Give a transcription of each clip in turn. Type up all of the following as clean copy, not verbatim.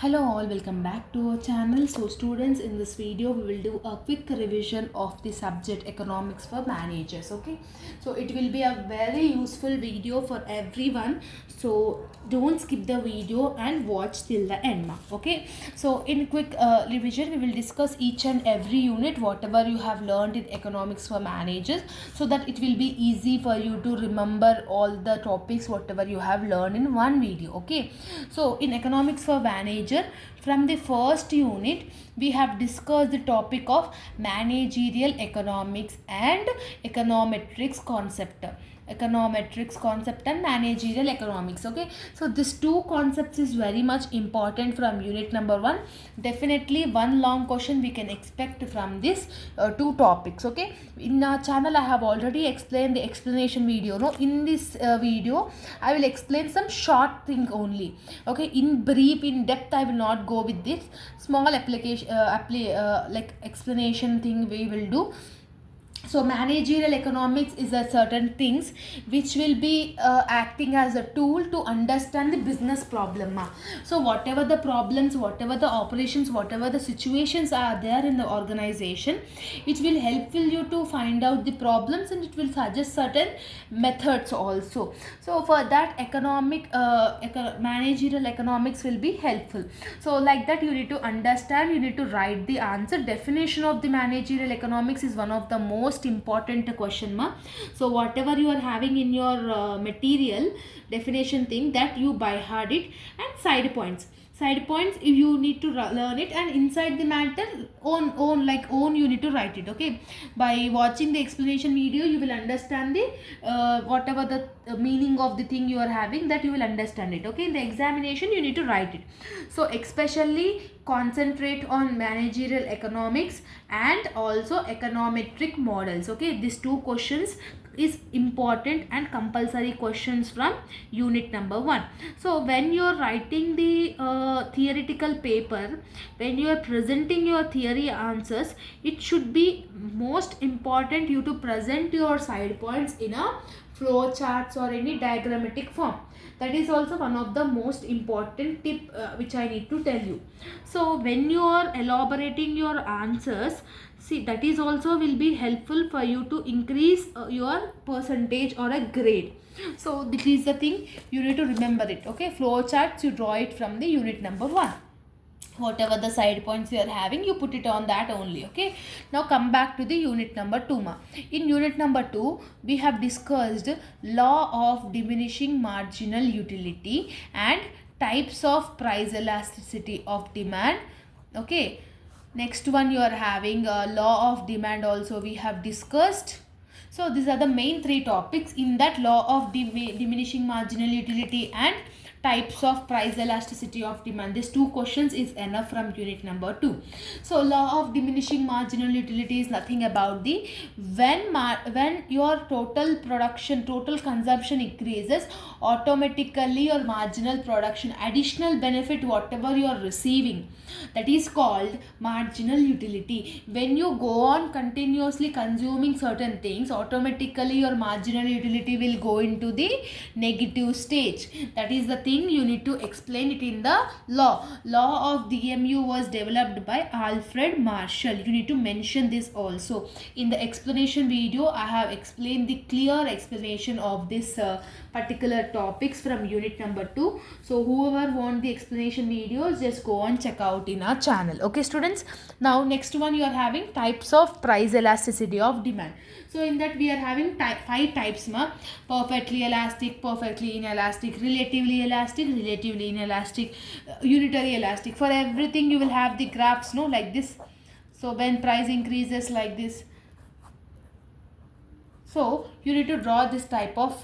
Hello all, welcome back to our channel. So students, in this video we will do a quick revision of the subject economics for managers. Okay, so it will be a very useful video for everyone, so don't skip the video and watch till the end. Okay, so in quick revision we will discuss each and every unit whatever you have learned in economics for managers, so that it will be easy for you to remember all the topics whatever you have learned in one video. Okay, so in economics for manager, from the first unit we have discussed the topic of managerial economics and econometrics concept and managerial economics. Okay, so these two concepts is very much important from unit number 1. Definitely one long question we can expect from this two topics. Okay, in our channel I have already explained the explanation video. No, in this video I will explain some short thing only. Okay, in brief, in depth I will not go with this small application like explanation thing we will do. So managerial economics is a certain things which will be acting as a tool to understand the business problem. So whatever the problems, whatever the operations, whatever the situations are there in the organization, it will help you to find out the problems, and it will suggest certain methods also. So for that managerial economics will be helpful. So like that you need to understand, you need to write the answer. Definition of the managerial economics is one of the most important question. So whatever you are having in your material definition thing, that you by heart it, and side points if you need to learn it, and inside the matter own you need to write it. Okay, by watching the explanation video you will understand the whatever the meaning of the thing you are having, that you will understand it. Okay, in the examination you need to write it. So especially concentrate on managerial economics and also econometric models. Okay, these two questions is important and compulsory questions from unit number 1. So when you are writing the theoretical paper, when you are presenting your theory answers, it should be most important you to present your side points in a flow charts or any diagrammatic form. That is also one of the most important tip which I need to tell you. So when you are elaborating your answers, see, that is also will be helpful for you to increase your percentage or a grade. So this is the thing you need to remember it. Okay, flow charts you draw it from the unit number 1. Whatever the side points you are having, you put it on that only. Okay, now come back to the unit number 2. In unit number 2 we have discussed law of diminishing marginal utility and types of price elasticity of demand. Okay, next one you are having law of demand also we have discussed. So these are the main 3 topics in that law of diminishing marginal utility and types of price elasticity of demand. These 2 questions is enough from unit number 2. So law of diminishing marginal utility is nothing about the when your total consumption increases, automatically your marginal production, additional benefit whatever you are receiving, that is called marginal utility. When you go on continuously consuming certain things, automatically your marginal utility will go into the negative stage. That is the thing you need to explain it in the law. Law of DMU was developed by Alfred Marshall. You need to mention this also. In the explanation video I have explained the clear explanation of this particular topics from unit number 2. So whoever want the explanation videos, just go and check out in our channel. Okay students, now next one you are having types of price elasticity of demand. So in that we are having 5 types. Perfectly elastic, perfectly inelastic, relatively elastic, relatively inelastic, unitary elastic. For everything you will have the graphs, no, like this. So when price increases like this, so you need to draw this type of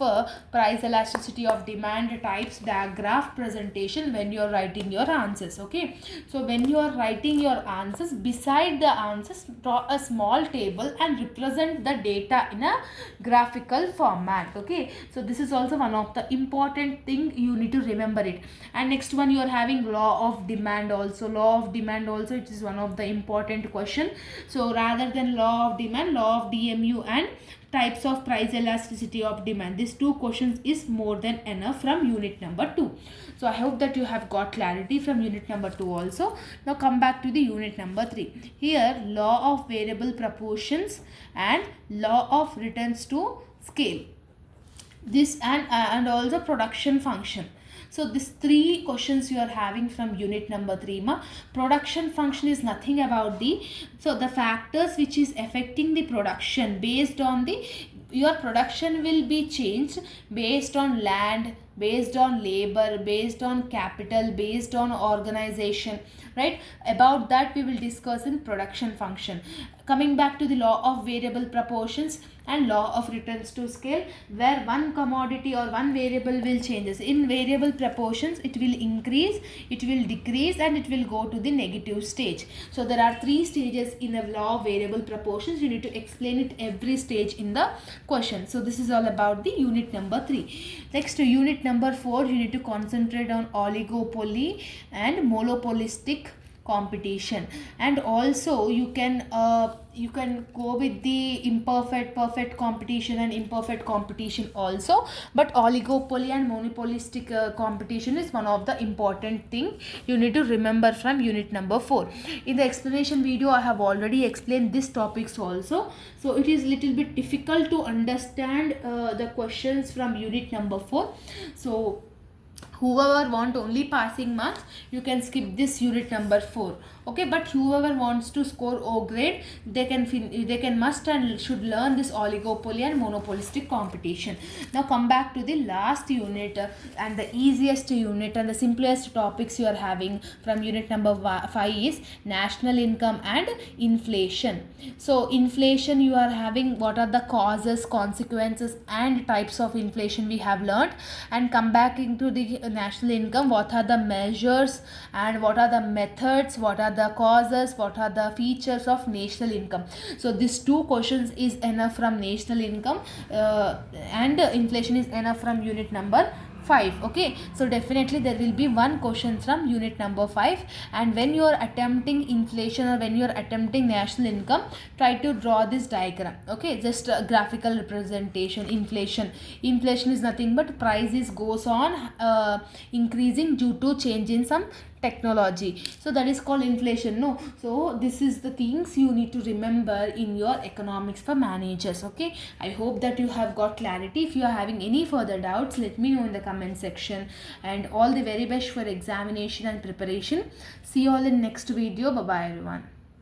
price elasticity of demand types graph presentation when you are writing your answers. Okay, so when you are writing your answers, beside the answers draw a small table and represent the data in a graphical format. Okay, so this is also one of the important thing you need to remember it. And next one you are having law of demand also. Law of demand also, it is one of the important question. So rather than law of demand, law of DMU and types of price elasticity of demand. These two questions is more than enough from unit number 2. So I hope that you have got clarity from unit number 2 also. Now come back to the unit number 3. Here law of variable proportions and law of returns to scale, this and also production function. So these three questions you are having from unit number 3 ma. Production function is nothing about the factors which is affecting the production. Based on your production will be changed based on land, based on labor, based on capital, based on organization, right? About that we will discuss in production function. Coming back to the law of variable proportions and law of returns to scale, where one commodity or one variable will changes. In variable proportions it will increase, it will decrease, and it will go to the negative stage. So there are 3 stages in the law of variable proportions. You need to explain it every stage in the question. So this is all about the unit number 3. Next, to unit number 4, you need to concentrate on oligopoly and monopolistic competition, and also you can go with the imperfect, perfect competition and imperfect competition also, but oligopoly and monopolistic competition is one of the important thing you need to remember from unit number 4. In the explanation video I have already explained these topics also, so it is little bit difficult to understand the questions from unit number 4. So whoever want only passing marks, you can skip this unit number 4, okay? But whoever wants to score O grade, they can must and should learn this oligopoly and monopolistic competition. Now come back to the last unit and the easiest unit and the simplest topics you are having from unit number 5 is national income and inflation. So inflation you are having, what are the causes, consequences and types of inflation we have learned, and come back into the national income, what are the measures and what are the methods, what are the causes, what are the features of national income. So these 2 questions is enough from national income and inflation is enough from unit number 5, okay? So definitely there will be one question from unit number 5, and when you are attempting inflation or when you are attempting national income, try to draw this diagram, okay? Just a graphical representation. Inflation is nothing but prices goes on increasing due to change in some technology, so that is called inflation, no? So this is the things you need to remember in your economics for managers, okay? I hope that you have got clarity. If you are having any further doubts, let me know in the comment section, and all the very best for examination and preparation. See you all in next video. Bye bye everyone.